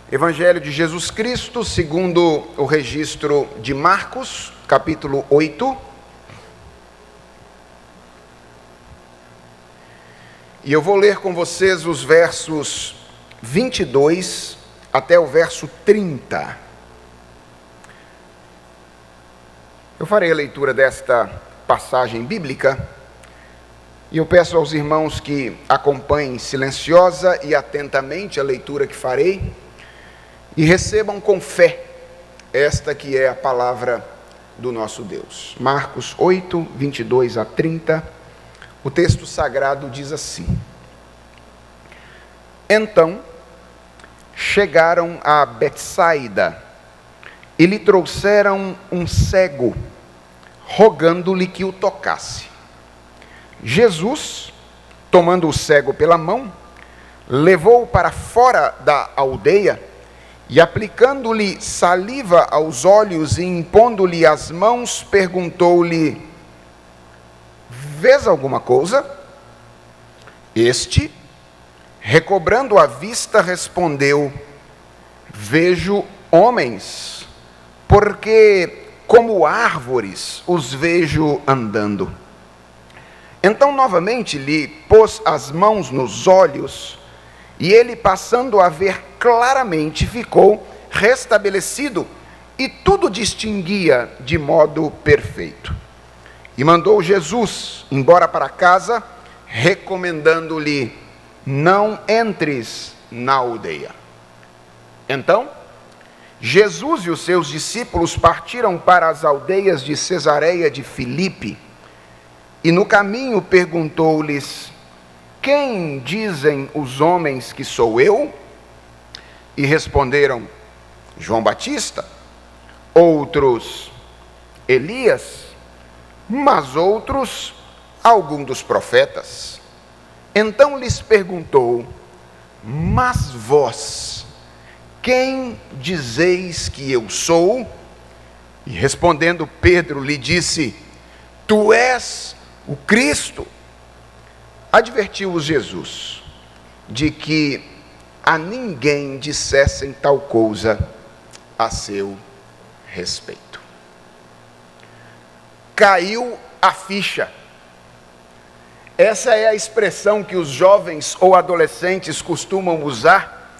Evangelho de Jesus Cristo, segundo o registro de Marcos, capítulo 8. E eu vou ler com vocês os versos 22 até o verso 30. Eu farei a leitura desta passagem bíblica e eu peço aos irmãos que acompanhem silenciosa e atentamente a leitura que farei e recebam com fé esta que é a palavra do nosso Deus. Marcos 8, 22 a 30, o texto sagrado diz assim: Então chegaram a Betsaida e lhe trouxeram um cego, rogando-lhe que o tocasse. Jesus, tomando o cego pela mão, levou-o para fora da aldeia e, aplicando-lhe saliva aos olhos e impondo-lhe as mãos, perguntou-lhe: Vês alguma coisa? Este, recobrando a vista, respondeu: Vejo homens, porque como árvores os vejo andando. Então novamente lhe pôs as mãos nos olhos, e ele, passando a ver claramente, ficou restabelecido, e tudo distinguia de modo perfeito. E mandou Jesus embora para casa, recomendando-lhe: Não entres na aldeia. Então, Jesus e os seus discípulos partiram para as aldeias de Cesareia de Filipe, e no caminho perguntou-lhes: Quem dizem os homens que sou eu? E responderam: João Batista, outros Elias, mas outros algum dos profetas. Então lhes perguntou: Mas vós, quem dizeis que eu sou? E respondendo Pedro lhe disse: Tu és o Cristo. Advertiu-os Jesus de que a ninguém dissessem tal coisa a seu respeito. Caiu a ficha. Essa é a expressão que os jovens ou adolescentes costumam usar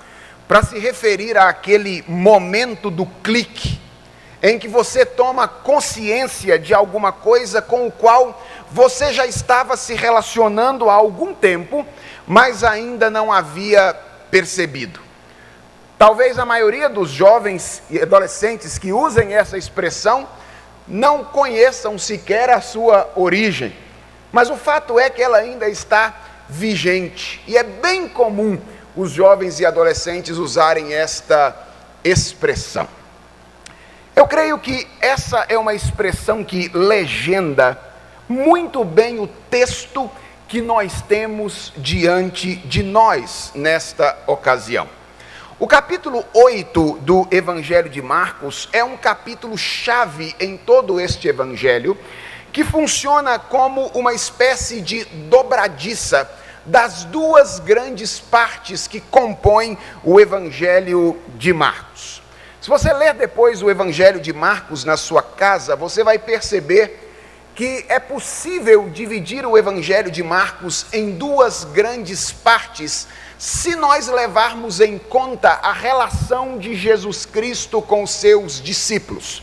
para se referir àquele momento do clique, em que você toma consciência de alguma coisa com o qual você já estava se relacionando há algum tempo, mas ainda não havia percebido. Talvez a maioria dos jovens e adolescentes que usem essa expressão não conheçam sequer a sua origem, mas o fato é que ela ainda está vigente, e é bem comum os jovens e adolescentes usarem esta expressão. Eu creio que essa é uma expressão que legenda muito bem o texto que nós temos diante de nós nesta ocasião. O capítulo 8 do Evangelho de Marcos é um capítulo chave em todo este Evangelho, que funciona como uma espécie de dobradiça das duas grandes partes que compõem o Evangelho de Marcos. Se você ler depois o Evangelho de Marcos na sua casa, você vai perceber que é possível dividir o Evangelho de Marcos em duas grandes partes, se nós levarmos em conta a relação de Jesus Cristo com seus discípulos.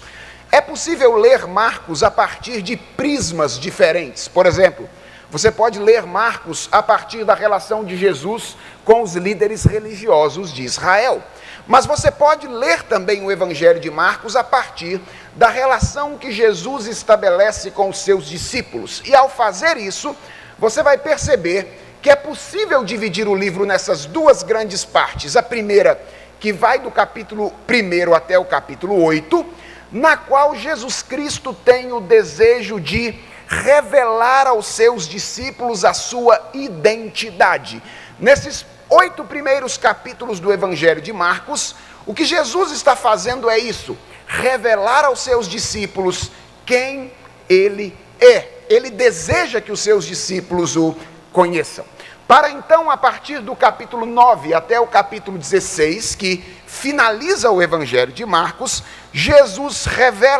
É possível ler Marcos a partir de prismas diferentes. Por exemplo, você pode ler Marcos a partir da relação de Jesus com os líderes religiosos de Israel. Mas você pode ler também o Evangelho de Marcos a partir da relação que Jesus estabelece com os seus discípulos. E ao fazer isso, você vai perceber que é possível dividir o livro nessas duas grandes partes. A primeira, que vai do capítulo 1 até o capítulo 8, na qual Jesus Cristo tem o desejo de revelar aos seus discípulos a sua identidade. Nesses 8 primeiros capítulos do Evangelho de Marcos, o que Jesus está fazendo é isso: revelar aos seus discípulos quem ele é. Ele deseja que os seus discípulos o conheçam. para então, a partir do capítulo 9 até o capítulo 16, que finaliza o Evangelho de Marcos, Jesus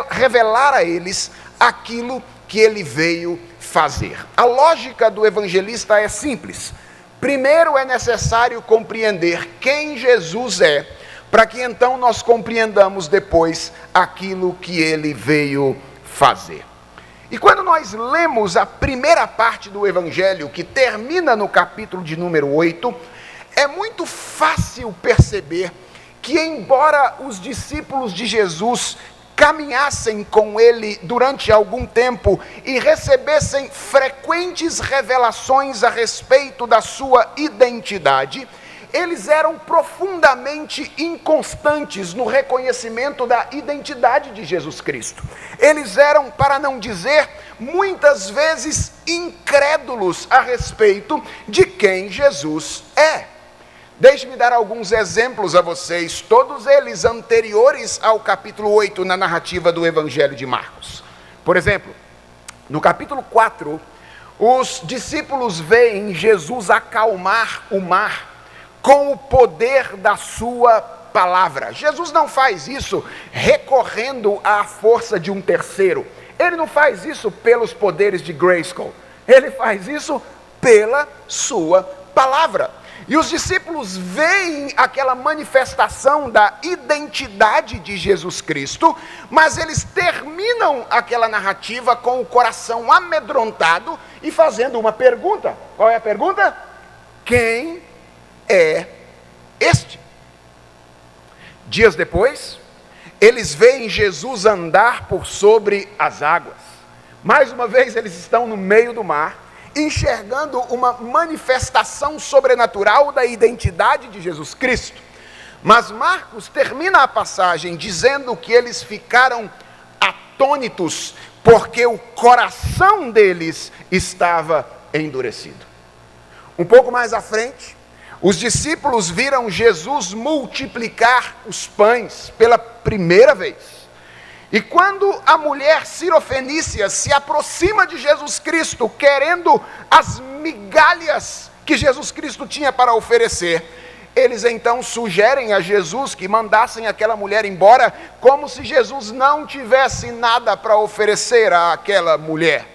revelar a eles aquilo que ele veio fazer. A lógica do evangelista é simples. Primeiro é necessário compreender quem Jesus é, para que então nós compreendamos depois aquilo que ele veio fazer. E quando nós lemos a primeira parte do Evangelho, que termina no capítulo de número 8, é muito fácil perceber que, embora os discípulos de Jesus caminhassem com ele durante algum tempo e recebessem frequentes revelações a respeito da sua identidade, eles eram profundamente inconstantes no reconhecimento da identidade de Jesus Cristo. Eles eram, para não dizer, muitas vezes incrédulos a respeito de quem Jesus é. Deixe-me dar alguns exemplos a vocês, todos eles anteriores ao capítulo 8 na narrativa do Evangelho de Marcos. Por exemplo, no capítulo 4, os discípulos veem Jesus acalmar o mar com o poder da sua palavra. Jesus não faz isso recorrendo à força de um terceiro. Ele não faz isso pelos poderes de Grayskull. Ele faz isso pela sua palavra. E os discípulos veem aquela manifestação da identidade de Jesus Cristo, mas eles terminam aquela narrativa com o coração amedrontado e fazendo uma pergunta. Qual é a pergunta? Quem é este? Dias depois, eles veem Jesus andar por sobre as águas. Mais uma vez, eles estão no meio do mar, enxergando uma manifestação sobrenatural da identidade de Jesus Cristo. Mas Marcos termina a passagem dizendo que eles ficaram atônitos, porque o coração deles estava endurecido. Um pouco mais à frente, os discípulos viram Jesus multiplicar os pães pela primeira vez. E quando a mulher cirofenícia se aproxima de Jesus Cristo, querendo as migalhas que Jesus Cristo tinha para oferecer, eles então sugerem a Jesus que mandassem aquela mulher embora, como se Jesus não tivesse nada para oferecer àquela mulher.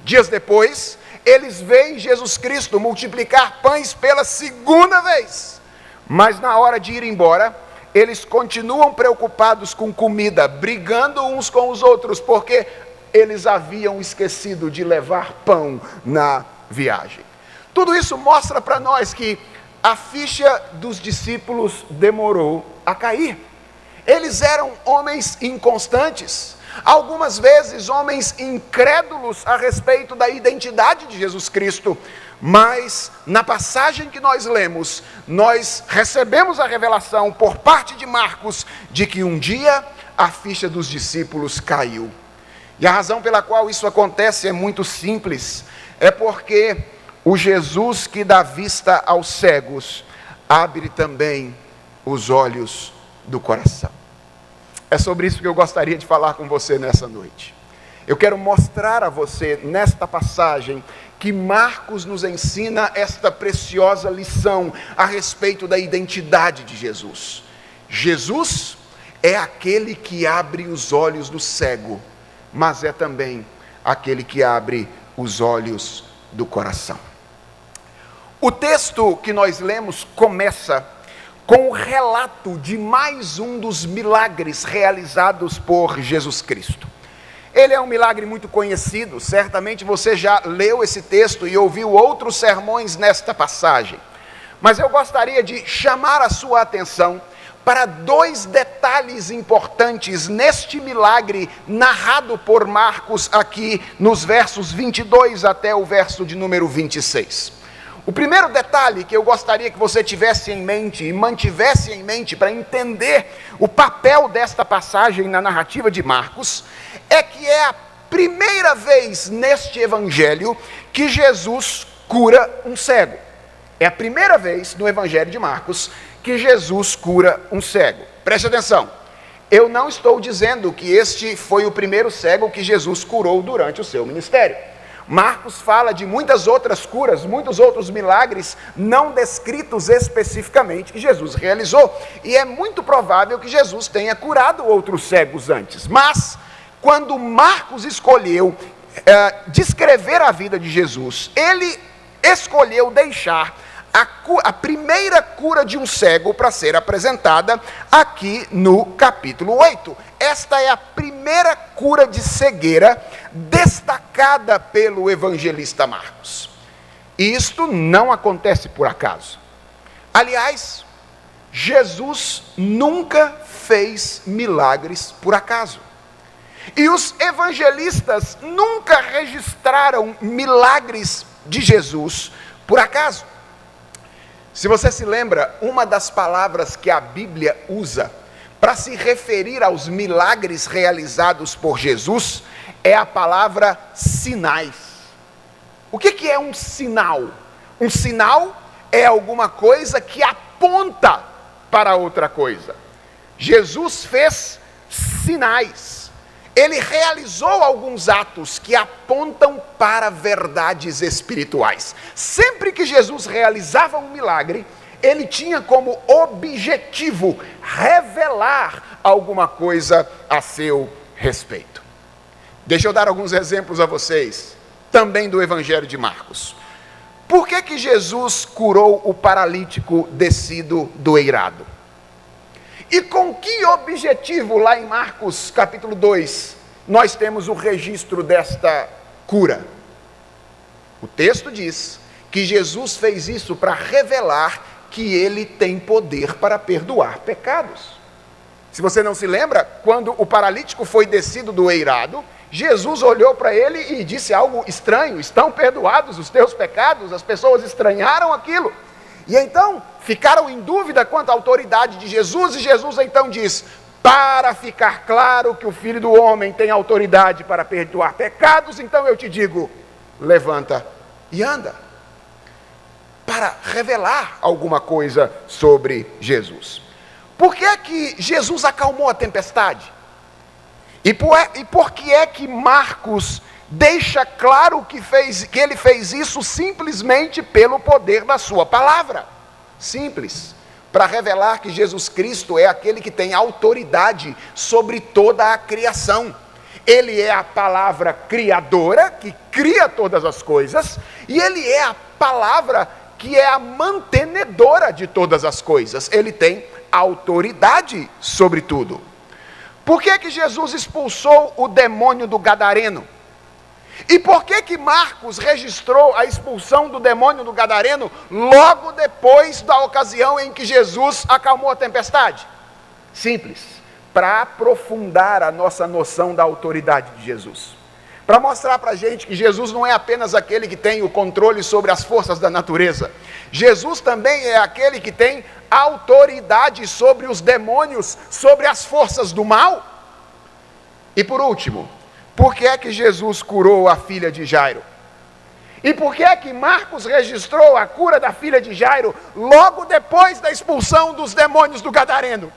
Dias depois, eles veem Jesus Cristo multiplicar pães pela segunda vez. Mas na hora de ir embora, eles continuam preocupados com comida, brigando uns com os outros, porque eles haviam esquecido de levar pão na viagem. Tudo isso mostra para nós que a ficha dos discípulos demorou a cair. Eles eram homens inconstantes, algumas vezes homens incrédulos a respeito da identidade de Jesus Cristo, mas na passagem que nós lemos, nós recebemos a revelação por parte de Marcos de que um dia a ficha dos discípulos caiu. E a razão pela qual isso acontece é muito simples, é porque o Jesus que dá vista aos cegos abre também os olhos do coração. É sobre isso que eu gostaria de falar com você nessa noite. Eu quero mostrar a você, nesta passagem, que Marcos nos ensina esta preciosa lição a respeito da identidade de Jesus. Jesus é aquele que abre os olhos do cego, mas é também aquele que abre os olhos do coração. O texto que nós lemos começa com o relato de mais um dos milagres realizados por Jesus Cristo. Ele é um milagre muito conhecido, certamente você já leu esse texto e ouviu outros sermões nesta passagem. Mas eu gostaria de chamar a sua atenção para dois detalhes importantes neste milagre narrado por Marcos aqui nos versos 22 até o verso de número 26. O primeiro detalhe que eu gostaria que você tivesse em mente e mantivesse em mente para entender o papel desta passagem na narrativa de Marcos é que é a primeira vez neste evangelho que Jesus cura um cego. É a primeira vez no evangelho de Marcos que Jesus cura um cego. Preste atenção, eu não estou dizendo que este foi o primeiro cego que Jesus curou durante o seu ministério. Marcos fala de muitas outras curas, muitos outros milagres não descritos especificamente que Jesus realizou. E é muito provável que Jesus tenha curado outros cegos antes. Mas, quando Marcos escolheu descrever a vida de Jesus, ele escolheu deixar a primeira cura de um cego para ser apresentada aqui no capítulo 8. Esta é a primeira cura de cegueira destacada pelo evangelista Marcos. E isto não acontece por acaso. Aliás, Jesus nunca fez milagres por acaso. E os evangelistas nunca registraram milagres de Jesus por acaso. Se você se lembra, uma das palavras que a Bíblia usa para se referir aos milagres realizados por Jesus é a palavra sinais. O que é um sinal? Um sinal é alguma coisa que aponta para outra coisa. Jesus fez sinais. Ele realizou alguns atos que apontam para verdades espirituais. Sempre que Jesus realizava um milagre, ele tinha como objetivo revelar alguma coisa a seu respeito. Deixa eu dar alguns exemplos a vocês, também do Evangelho de Marcos. Por que Jesus curou o paralítico descido do eirado? E com que objetivo, lá em Marcos capítulo 2, nós temos o registro desta cura? O texto diz que Jesus fez isso para revelar que ele tem poder para perdoar pecados. Se você não se lembra, quando o paralítico foi descido do eirado, Jesus olhou para ele e disse algo estranho: estão perdoados os teus pecados. As pessoas estranharam aquilo. E então ficaram em dúvida quanto à autoridade de Jesus, e Jesus então diz: para ficar claro que o Filho do Homem tem autoridade para perdoar pecados, então eu te digo, levanta e anda. Para revelar alguma coisa sobre Jesus. Por que é que Jesus acalmou a tempestade? E por que é que Marcos deixa claro que ele fez isso simplesmente pelo poder da sua palavra? Simples, para revelar que Jesus Cristo é aquele que tem autoridade sobre toda a criação. Ele é a palavra criadora, que cria todas as coisas, e ele é a palavra que é a mantenedora de todas as coisas. Ele tem autoridade sobre tudo. Por que que Jesus expulsou o demônio do gadareno? E por que que Marcos registrou a expulsão do demônio do gadareno logo depois da ocasião em que Jesus acalmou a tempestade? Simples, para aprofundar a nossa noção da autoridade de Jesus. Para mostrar para a gente que Jesus não é apenas aquele que tem o controle sobre as forças da natureza. Jesus também é aquele que tem autoridade sobre os demônios, sobre as forças do mal. E por último, por que é que Jesus curou a filha de Jairo? E por que é que Marcos registrou a cura da filha de Jairo logo depois da expulsão dos demônios do gadareno?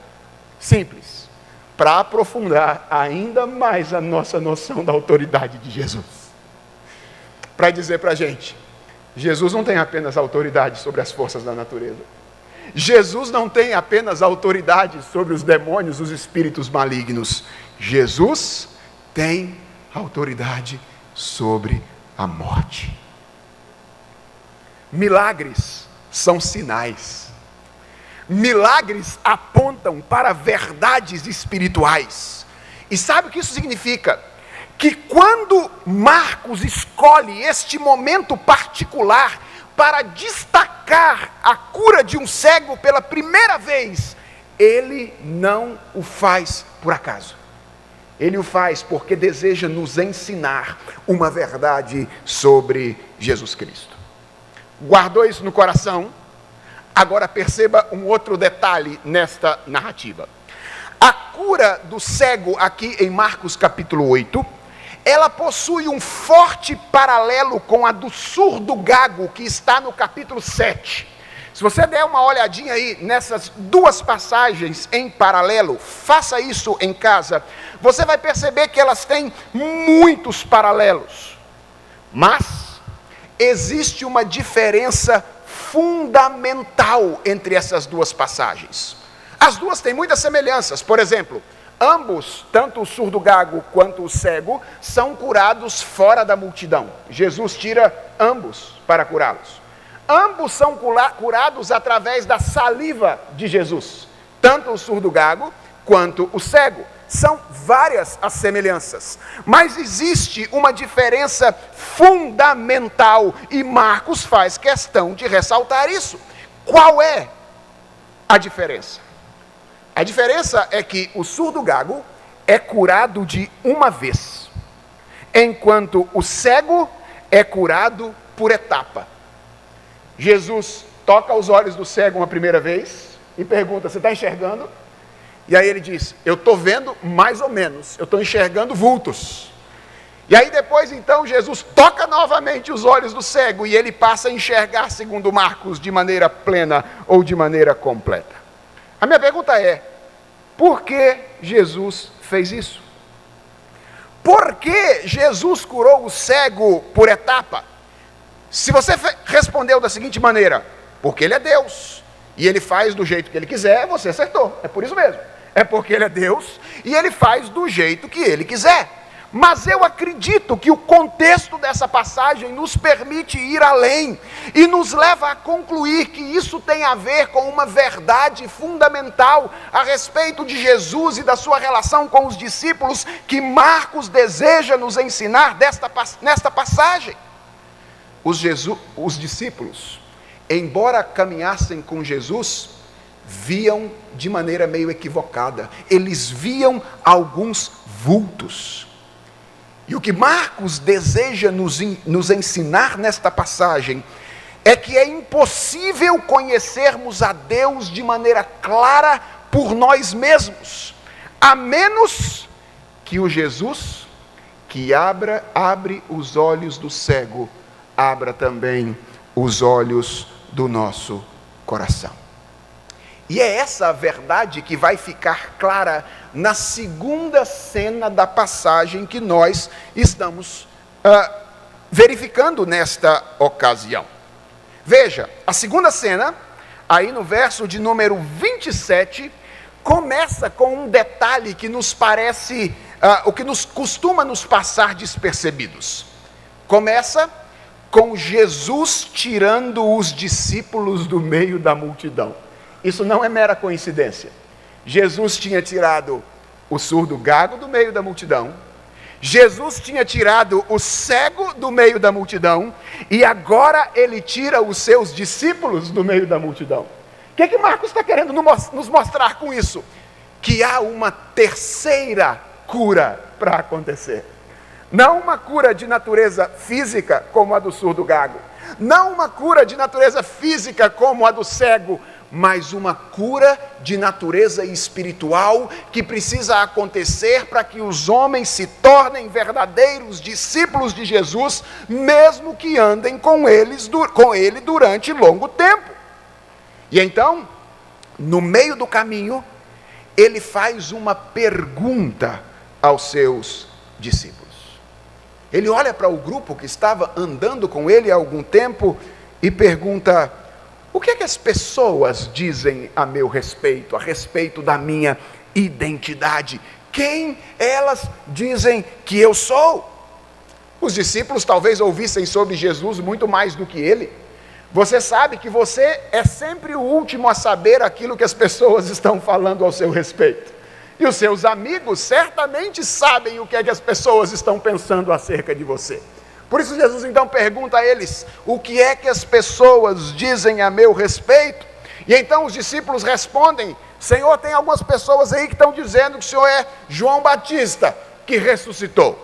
Simples, para aprofundar ainda mais a nossa noção da autoridade de Jesus. Para dizer para a gente, Jesus não tem apenas autoridade sobre as forças da natureza. Jesus não tem apenas autoridade sobre os demônios, os espíritos malignos. Jesus tem autoridade sobre a morte. Milagres são sinais. Milagres apontam para verdades espirituais. E sabe o que isso significa? Que quando Marcos escolhe este momento particular para destacar a cura de um cego pela primeira vez, ele não o faz por acaso. Ele o faz porque deseja nos ensinar uma verdade sobre Jesus Cristo. Guardou isso no coração? Agora perceba um outro detalhe nesta narrativa. A cura do cego aqui em Marcos capítulo 8, ela possui um forte paralelo com a do surdo gago que está no capítulo 7. Se você der uma olhadinha aí nessas duas passagens em paralelo, faça isso em casa, você vai perceber que elas têm muitos paralelos. Mas existe uma diferença fundamental entre essas duas passagens. As duas têm muitas semelhanças. Por exemplo, ambos, tanto o surdo-gago quanto o cego, são curados fora da multidão. Jesus tira ambos para curá-los. Ambos são curados através da saliva de Jesus. Tanto o surdo-gago quanto o cego. São várias as semelhanças, mas existe uma diferença fundamental e Marcos faz questão de ressaltar isso. Qual é a diferença? A diferença é que o surdo-gago é curado de uma vez, enquanto o cego é curado por etapa. Jesus toca os olhos do cego uma primeira vez e pergunta: você está enxergando? E aí ele diz: eu estou vendo mais ou menos, eu estou enxergando vultos. E aí depois então Jesus toca novamente os olhos do cego e ele passa a enxergar, segundo Marcos, de maneira plena ou de maneira completa. A minha pergunta é: por que Jesus fez isso? Por que Jesus curou o cego por etapa? Se você respondeu da seguinte maneira: porque ele é Deus e ele faz do jeito que ele quiser, você acertou, é por isso mesmo. É porque ele é Deus e ele faz do jeito que ele quiser. Mas eu acredito que o contexto dessa passagem nos permite ir além e nos leva a concluir que isso tem a ver com uma verdade fundamental a respeito de Jesus e da sua relação com os discípulos que Marcos deseja nos ensinar nesta passagem. Os discípulos, embora caminhassem com Jesus, viam de maneira meio equivocada. Eles viam alguns vultos. E o que Marcos deseja nos ensinar nesta passagem é que é impossível conhecermos a Deus de maneira clara por nós mesmos, a menos que o Jesus que abre os olhos do cego, abra também os olhos do nosso coração. E é essa a verdade que vai ficar clara na segunda cena da passagem que nós estamos verificando nesta ocasião. Veja, a segunda cena, aí no verso de número 27, começa com um detalhe que nos parece, o que costuma nos passar despercebidos. Começa com Jesus tirando os discípulos do meio da multidão. Isso não é mera coincidência. Jesus tinha tirado o surdo-gago do meio da multidão. Jesus tinha tirado o cego do meio da multidão. E agora ele tira os seus discípulos do meio da multidão. O que Marcos está querendo nos mostrar com isso? Que há uma terceira cura para acontecer. Não uma cura de natureza física como a do surdo-gago. Não uma cura de natureza física como a do cego, mas uma cura de natureza espiritual que precisa acontecer para que os homens se tornem verdadeiros discípulos de Jesus, mesmo que andem com ele durante longo tempo. E então, no meio do caminho, ele faz uma pergunta aos seus discípulos. Ele olha para o grupo que estava andando com ele há algum tempo e pergunta: o que é que as pessoas dizem a meu respeito, a respeito da minha identidade? Quem elas dizem que eu sou? Os discípulos talvez ouvissem sobre Jesus muito mais do que ele. Você sabe que você é sempre o último a saber aquilo que as pessoas estão falando ao seu respeito. E os seus amigos certamente sabem o que é que as pessoas estão pensando acerca de você. Por isso Jesus então pergunta a eles: o que é que as pessoas dizem a meu respeito? E então os discípulos respondem: Senhor, tem algumas pessoas aí que estão dizendo que o Senhor é João Batista, que ressuscitou.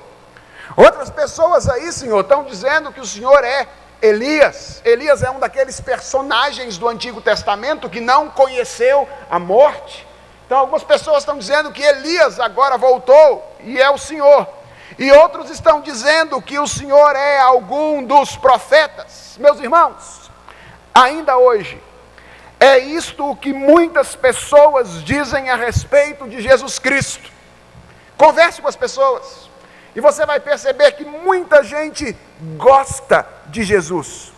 Outras pessoas aí, Senhor, estão dizendo que o Senhor é Elias. Elias é um daqueles personagens do Antigo Testamento que não conheceu a morte. Então algumas pessoas estão dizendo que Elias agora voltou e é o Senhor. E outros estão dizendo que o Senhor é algum dos profetas. Meus irmãos, ainda hoje, é isto o que muitas pessoas dizem a respeito de Jesus Cristo. Converse com as pessoas E você vai perceber que muita gente gosta de Jesus.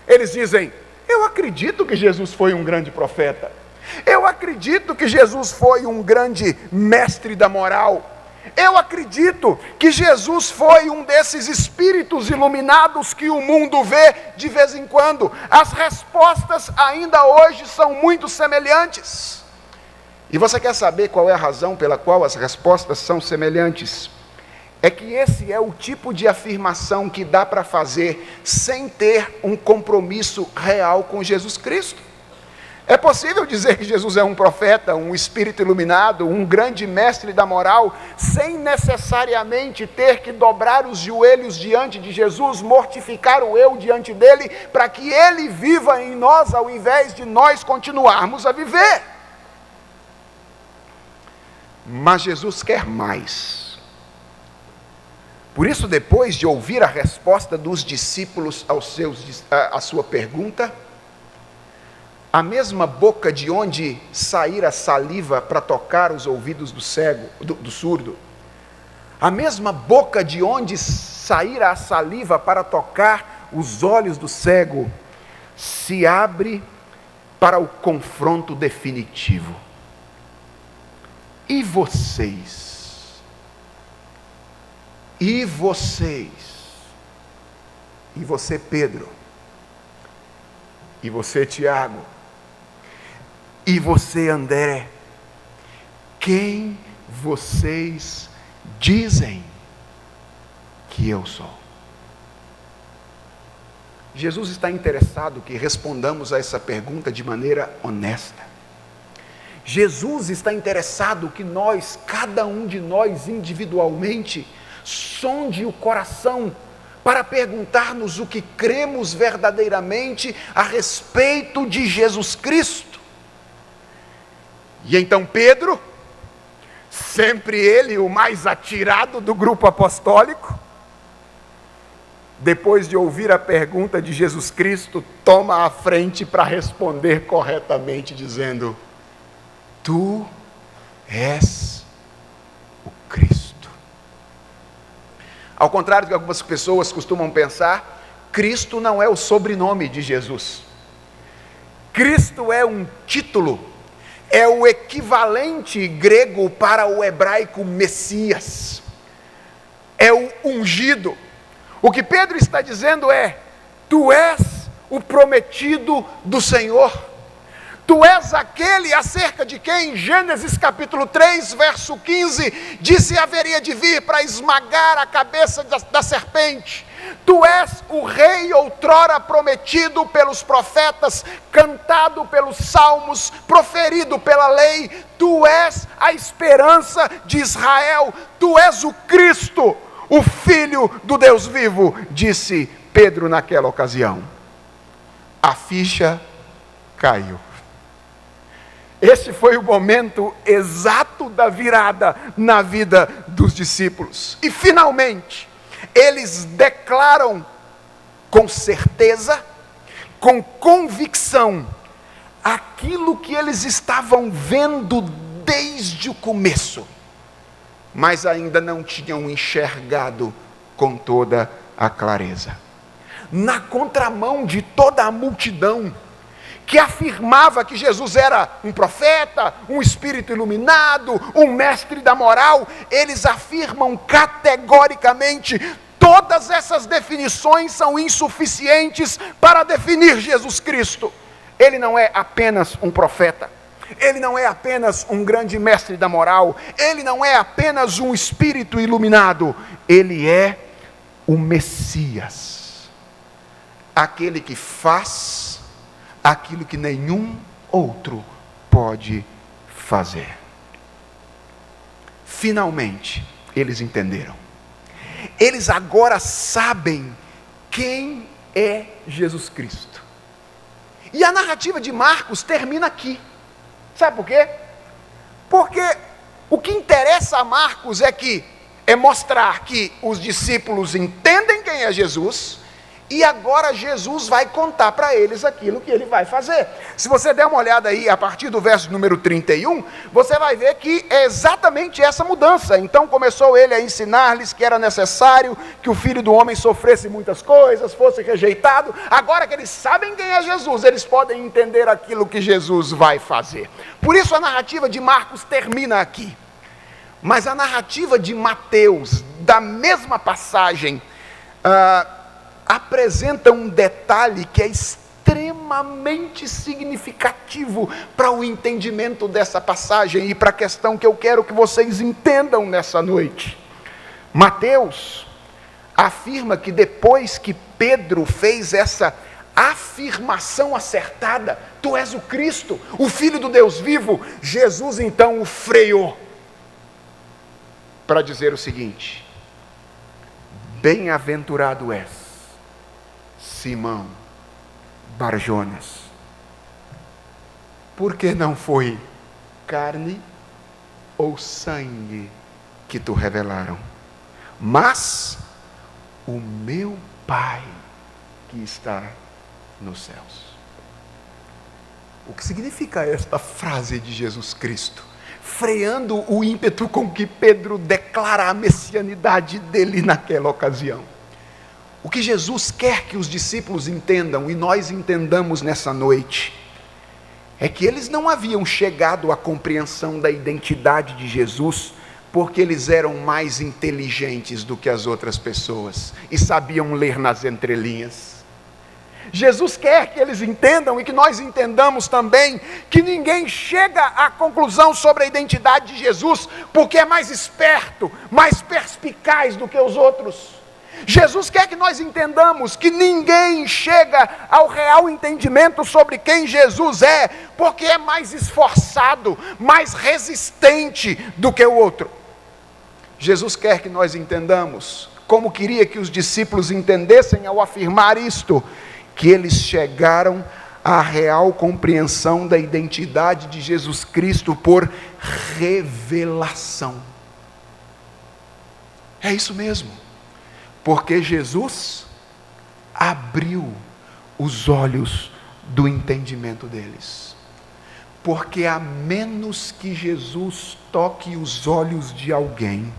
Eles dizem: eu acredito que Jesus foi um grande profeta. Eu acredito que Jesus foi um grande mestre da moral. Eu acredito que Jesus foi um desses espíritos iluminados que o mundo vê de vez em quando. As respostas ainda hoje são muito semelhantes. E você quer saber qual é a razão pela qual as respostas são semelhantes? É que esse é o tipo de afirmação que dá para fazer sem ter um compromisso real com Jesus Cristo. É possível dizer que Jesus é um profeta, um espírito iluminado, um grande mestre da moral, sem necessariamente ter que dobrar os joelhos diante de Jesus, mortificar o eu diante dele, para que ele viva em nós, ao invés de nós continuarmos a viver. Mas Jesus quer mais. Por isso, depois de ouvir a resposta dos discípulos à sua pergunta, a mesma boca de onde saíra a saliva para tocar os ouvidos do cego, do surdo, a mesma boca de onde saíra a saliva para tocar os olhos do cego, se abre para o confronto definitivo. E vocês? E vocês? E você, Pedro? E você, Tiago? E você, André? Quem vocês dizem que eu sou? Jesus está interessado que respondamos a essa pergunta de maneira honesta. Jesus está interessado que nós, cada um de nós individualmente, sonde o coração para perguntar-nos o que cremos verdadeiramente a respeito de Jesus Cristo. E então Pedro, sempre ele o mais atirado do grupo apostólico, depois de ouvir a pergunta de Jesus Cristo, toma a frente para responder corretamente, dizendo: tu és o Cristo. Ao contrário do que algumas pessoas costumam pensar, Cristo não é o sobrenome de Jesus. Cristo é um título. É o equivalente grego para o hebraico Messias. É o ungido. O que Pedro está dizendo é: tu és o prometido do Senhor. Tu és aquele acerca de quem Gênesis capítulo 3, verso 15, disse haveria de vir para esmagar a cabeça da serpente. Tu és o rei outrora prometido pelos profetas, cantado pelos salmos, proferido pela lei. Tu és a esperança de Israel. Tu és o Cristo, o Filho do Deus vivo, disse Pedro naquela ocasião. A ficha caiu. Esse foi o momento exato da virada na vida dos discípulos. E finalmente, eles declaram com certeza, com convicção, aquilo que eles estavam vendo desde o começo, mas ainda não tinham enxergado com toda a clareza. Na contramão de toda a multidão, que afirmava que Jesus era um profeta, um espírito iluminado, um mestre da moral, eles afirmam categoricamente: todas essas definições são insuficientes para definir Jesus Cristo. Ele não é apenas um profeta, ele não é apenas um grande mestre da moral, ele não é apenas um espírito iluminado, ele é o Messias, aquele que faz aquilo que nenhum outro pode fazer. Finalmente, eles entenderam. Eles agora sabem quem é Jesus Cristo. E a narrativa de Marcos termina aqui. Sabe por quê? Porque o que interessa a Marcos é mostrar que os discípulos entendem quem é Jesus E agora Jesus vai contar para eles aquilo que ele vai fazer. Se você der uma olhada aí, a partir do verso número 31, você vai ver que é exatamente essa mudança. Então começou ele a ensinar-lhes que era necessário que o Filho do Homem sofresse muitas coisas, fosse rejeitado. Agora que eles sabem quem é Jesus, eles podem entender aquilo que Jesus vai fazer. Por isso a narrativa de Marcos termina aqui. Mas a narrativa de Mateus, da mesma passagem, apresenta um detalhe que é extremamente significativo para o entendimento dessa passagem e para a questão que eu quero que vocês entendam nessa noite. Mateus afirma que depois que Pedro fez essa afirmação acertada, tu és o Cristo, o Filho do Deus vivo, Jesus então o freou para dizer o seguinte: bem-aventurado és, Simão Barjonas, porque não foi carne ou sangue que te revelaram, mas o meu Pai que está nos céus. O que significa esta frase de Jesus Cristo, freando o ímpeto com que Pedro declara a messianidade dele naquela ocasião? O que Jesus quer que os discípulos entendam, e nós entendamos nessa noite, é que eles não haviam chegado à compreensão da identidade de Jesus, porque eles eram mais inteligentes do que as outras pessoas, e sabiam ler nas entrelinhas. Jesus quer que eles entendam, e que nós entendamos também, que ninguém chega à conclusão sobre a identidade de Jesus, porque é mais esperto, mais perspicaz do que os outros. Jesus quer que nós entendamos que ninguém chega ao real entendimento sobre quem Jesus é, porque é mais esforçado, mais resistente do que o outro. Jesus quer que nós entendamos, como queria que os discípulos entendessem ao afirmar isto, que eles chegaram à real compreensão da identidade de Jesus Cristo por revelação. É isso mesmo. Porque Jesus abriu os olhos do entendimento deles. Porque a menos que Jesus toque os olhos de alguém,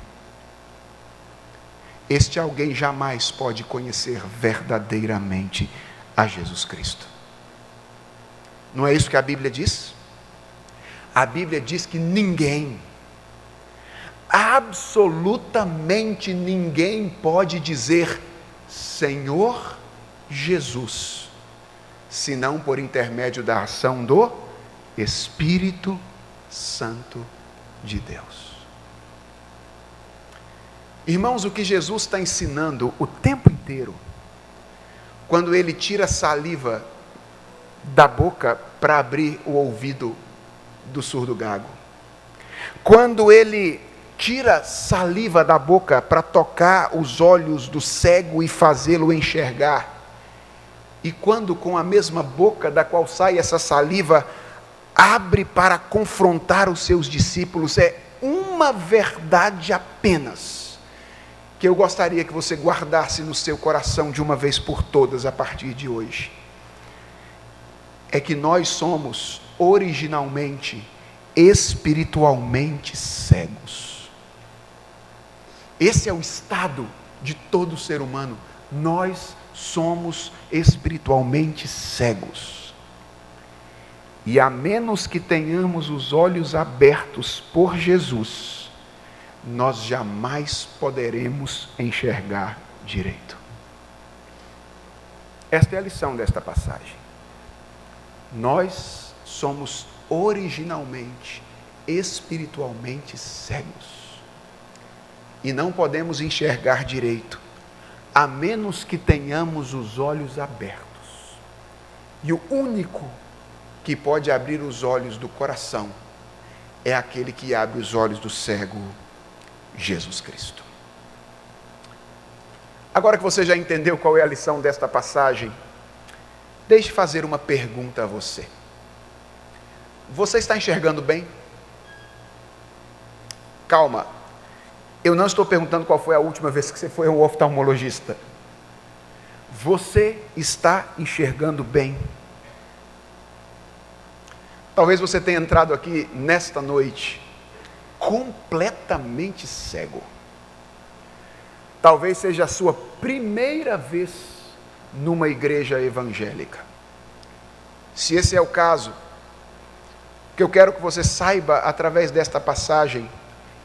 este alguém jamais pode conhecer verdadeiramente a Jesus Cristo. Não é isso que a Bíblia diz? A Bíblia diz que ninguém, absolutamente ninguém pode dizer Senhor Jesus, senão por intermédio da ação do Espírito Santo de Deus. Irmãos, o que Jesus está ensinando o tempo inteiro, quando ele tira saliva da boca para abrir o ouvido do surdo gago, quando ele tira saliva da boca para tocar os olhos do cego e fazê-lo enxergar, e quando com a mesma boca da qual sai essa saliva, abre para confrontar os seus discípulos, é uma verdade apenas, que eu gostaria que você guardasse no seu coração de uma vez por todas a partir de hoje, é que nós somos originalmente, espiritualmente cegos. Esse é o estado de todo ser humano. Nós somos espiritualmente cegos. E a menos que tenhamos os olhos abertos por Jesus, nós jamais poderemos enxergar direito. Esta é a lição desta passagem. Nós somos originalmente, espiritualmente cegos. E não podemos enxergar direito, a menos que tenhamos os olhos abertos. E o único que pode abrir os olhos do coração é aquele que abre os olhos do cego, Jesus Cristo. Agora que você já entendeu qual é a lição desta passagem, deixe fazer uma pergunta a você. Você está enxergando bem? Calma, eu não estou perguntando qual foi a última vez que você foi ao oftalmologista. Você está enxergando bem? Talvez você tenha entrado aqui nesta noite completamente cego. Talvez seja a sua primeira vez numa igreja evangélica. Se esse é o caso, o que eu quero que você saiba através desta passagem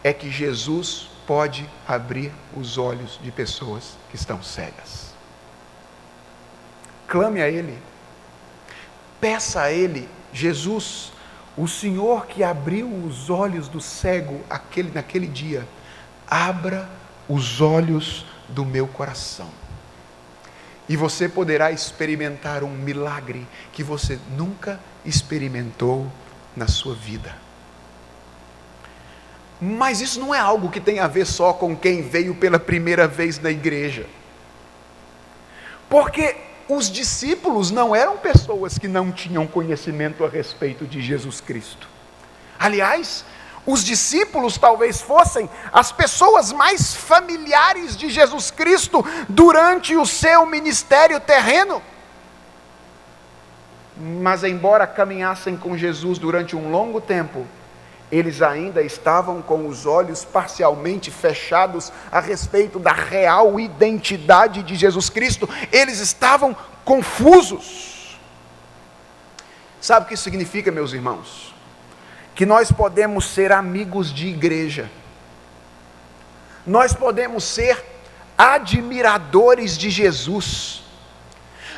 é que Jesus pode abrir os olhos de pessoas que estão cegas. Clame a Ele, peça a Ele: Jesus, o Senhor que abriu os olhos do cego naquele dia, abra os olhos do meu coração. E você poderá experimentar um milagre que você nunca experimentou na sua vida. Mas isso não é algo que tem a ver só com quem veio pela primeira vez na igreja. Porque os discípulos não eram pessoas que não tinham conhecimento a respeito de Jesus Cristo. Aliás, os discípulos talvez fossem as pessoas mais familiares de Jesus Cristo durante o seu ministério terreno. Mas embora caminhassem com Jesus durante um longo tempo, eles ainda estavam com os olhos parcialmente fechados a respeito da real identidade de Jesus Cristo. Eles estavam confusos. Sabe o que isso significa, meus irmãos? Que nós podemos ser amigos de igreja. Nós podemos ser admiradores de Jesus.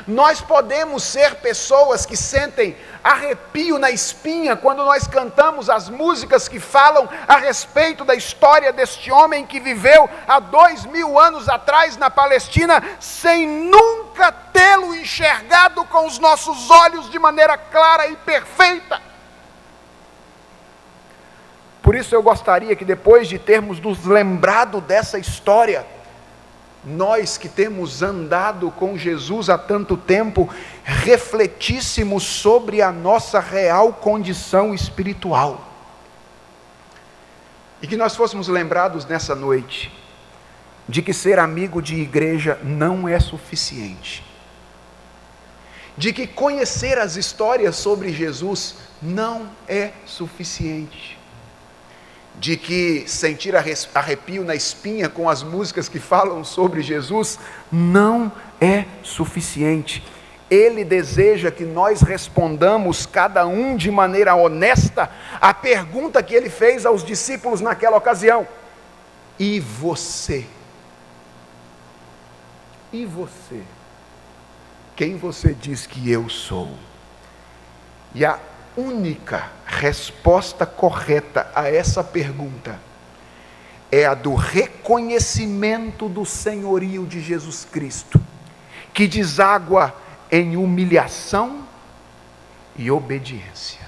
Nós podemos ser pessoas que sentem arrepio na espinha quando nós cantamos as músicas que falam a respeito da história deste homem que viveu há 2000 anos atrás na Palestina, sem nunca tê-lo enxergado com os nossos olhos de maneira clara e perfeita. Por isso eu gostaria que, depois de termos nos lembrado dessa história, nós que temos andado com Jesus há tanto tempo, refletíssemos sobre a nossa real condição espiritual. E que nós fôssemos lembrados nessa noite, de que ser amigo de igreja não é suficiente. De que conhecer as histórias sobre Jesus não é suficiente. De que sentir arrepio na espinha com as músicas que falam sobre Jesus não é suficiente. Ele deseja que nós respondamos, cada um de maneira honesta, a pergunta que ele fez aos discípulos naquela ocasião: e você? E você? Quem você diz que eu sou? E a única resposta correta a essa pergunta é a do reconhecimento do senhorio de Jesus Cristo, que deságua em humilhação e obediência.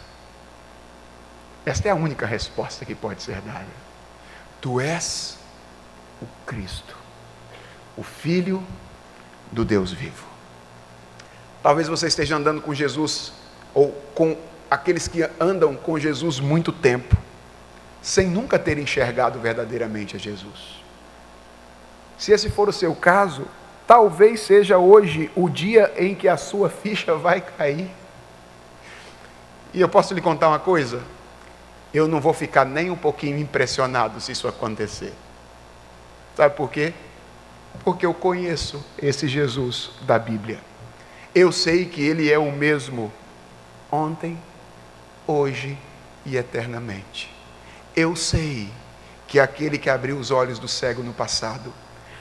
Esta é a única resposta que pode ser dada. Tu és o Cristo, o Filho do Deus vivo. Talvez você esteja andando com Jesus, ou com aqueles que andam com Jesus muito tempo, sem nunca ter enxergado verdadeiramente a Jesus. Se esse for o seu caso, talvez seja hoje o dia em que a sua ficha vai cair. E eu posso lhe contar uma coisa? Eu não vou ficar nem um pouquinho impressionado se isso acontecer. Sabe por quê? Porque eu conheço esse Jesus da Bíblia. Eu sei que Ele é o mesmo ontem, hoje e eternamente. Eu sei que aquele que abriu os olhos do cego no passado,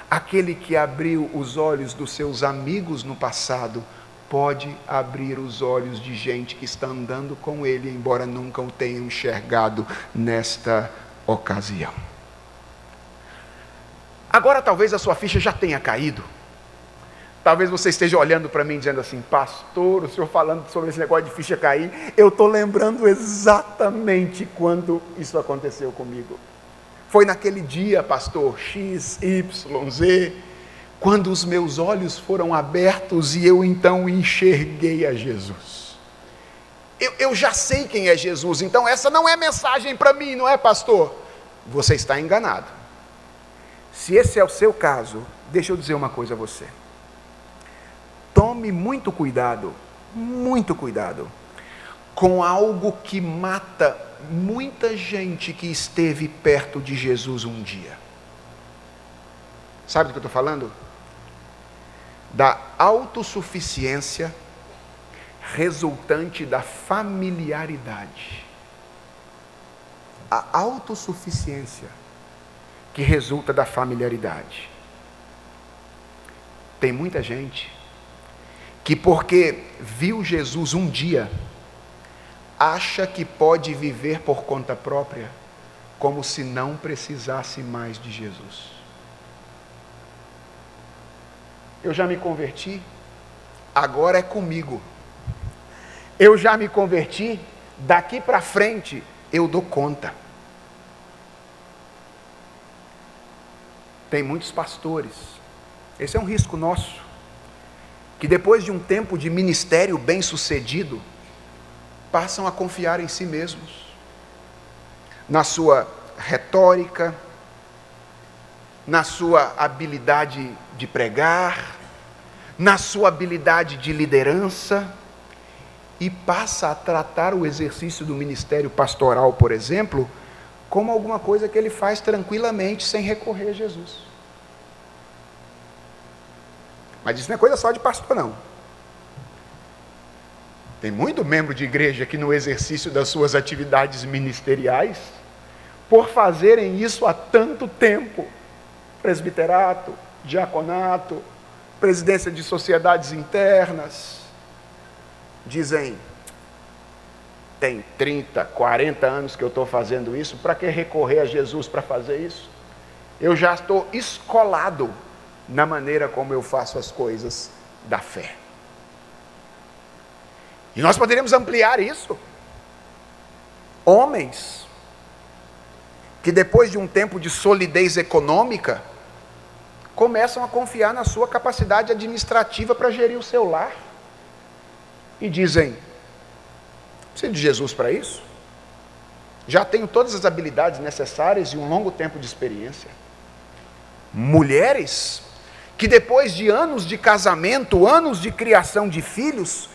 aquele que abriu os olhos dos seus amigos no passado, pode abrir os olhos de gente que está andando com Ele, embora nunca o tenham enxergado nesta ocasião. Agora talvez a sua ficha já tenha caído. Talvez você esteja olhando para mim dizendo assim: pastor, o senhor falando sobre esse negócio de ficha cair, eu estou lembrando exatamente quando isso aconteceu comigo. Foi naquele dia, pastor, X, Y, Z, quando os meus olhos foram abertos e eu então enxerguei a Jesus. Eu já sei quem é Jesus, então essa não é mensagem para mim, não é, pastor? Você está enganado. Se esse é o seu caso, deixa eu dizer uma coisa a você. tome muito cuidado com algo que mata muita gente que esteve perto de Jesus um dia. Sabe do que eu estou falando? Da autossuficiência resultante da familiaridade. A autossuficiência que resulta da familiaridade. Tem muita gente que, porque viu Jesus um dia, acha que pode viver por conta própria, como se não precisasse mais de Jesus. Eu já me converti, agora é comigo. Eu já me converti, daqui para frente eu dou conta. Tem muitos pastores, esse é um risco nosso, que depois de um tempo de ministério bem-sucedido, passam a confiar em si mesmos, na sua retórica, na sua habilidade de pregar, na sua habilidade de liderança, e passa a tratar o exercício do ministério pastoral, por exemplo, como alguma coisa que ele faz tranquilamente, sem recorrer a Jesus. Mas isso não é coisa só de pastor, não. Tem muito membro de igreja que no exercício das suas atividades ministeriais, por fazerem isso há tanto tempo, presbiterato, diaconato, presidência de sociedades internas, dizem, tem 30, 40 anos que eu estou fazendo isso, para que recorrer a Jesus para fazer isso? Eu já estou escolado na maneira como eu faço as coisas da fé. E nós poderíamos ampliar isso. Homens que depois de um tempo de solidez econômica, começam a confiar na sua capacidade administrativa para gerir o seu lar. E dizem, preciso de Jesus para isso? Já tenho todas as habilidades necessárias e um longo tempo de experiência. Mulheres que depois de anos de casamento, anos de criação de filhos,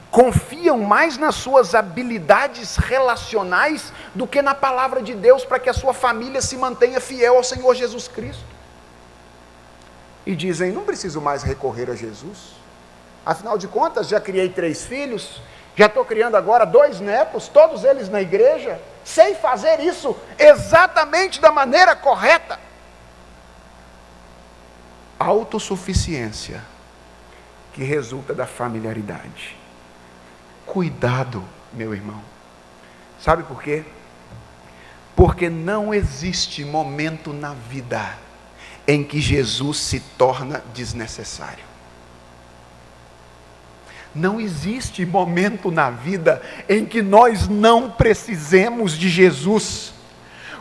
confiam mais nas suas habilidades relacionais do que na palavra de Deus para que a sua família se mantenha fiel ao Senhor Jesus Cristo. E dizem, não preciso mais recorrer a Jesus. Afinal de contas, já criei 3 filhos, já estou criando agora 2 netos, todos eles na igreja, sei fazer isso exatamente da maneira correta. Autossuficiência que resulta da familiaridade. Cuidado, meu irmão. Sabe por quê? Porque não existe momento na vida em que Jesus se torna desnecessário. Não existe momento na vida em que nós não precisemos de Jesus.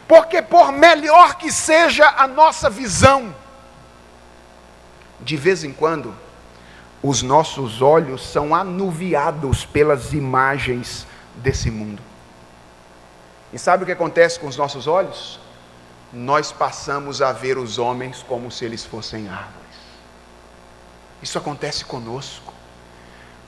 Porque por melhor que seja a nossa visão, de vez em quando, os nossos olhos são anuviados pelas imagens desse mundo. E sabe o que acontece com os nossos olhos? Nós passamos a ver os homens como se eles fossem árvores. Isso acontece conosco,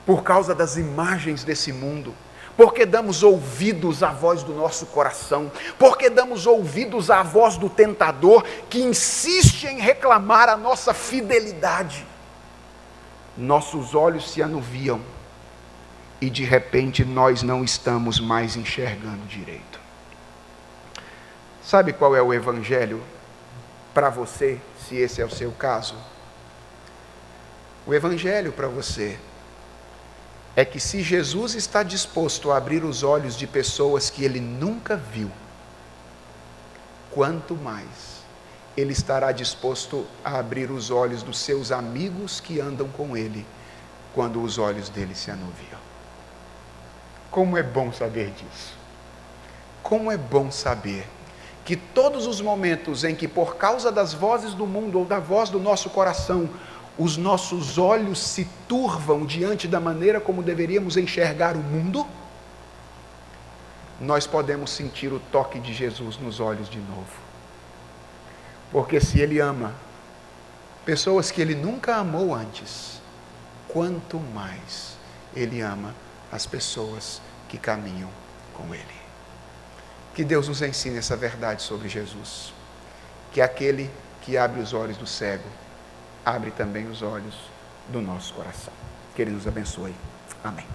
por causa das imagens desse mundo. Porque damos ouvidos à voz do nosso coração, porque damos ouvidos à voz do tentador, que insiste em reclamar a nossa fidelidade. Nossos olhos se anuviam, e de repente nós não estamos mais enxergando direito. Sabe qual é o evangelho para você, se esse é o seu caso? O evangelho para você é que se Jesus está disposto a abrir os olhos de pessoas que ele nunca viu, quanto mais ele estará disposto a abrir os olhos dos seus amigos que andam com ele, quando os olhos dele se anuviam. Como é bom saber disso. Como é bom saber que todos os momentos em que, por causa das vozes do mundo ou da voz do nosso coração, os nossos olhos se turvam diante da maneira como deveríamos enxergar o mundo, nós podemos sentir o toque de Jesus nos olhos de novo. Porque se ele ama pessoas que ele nunca amou antes, quanto mais Ele ama as pessoas que caminham com Ele. Que Deus nos ensine essa verdade sobre Jesus. Que aquele que abre os olhos do cego, abre também os olhos do nosso coração. Que Ele nos abençoe. Amém.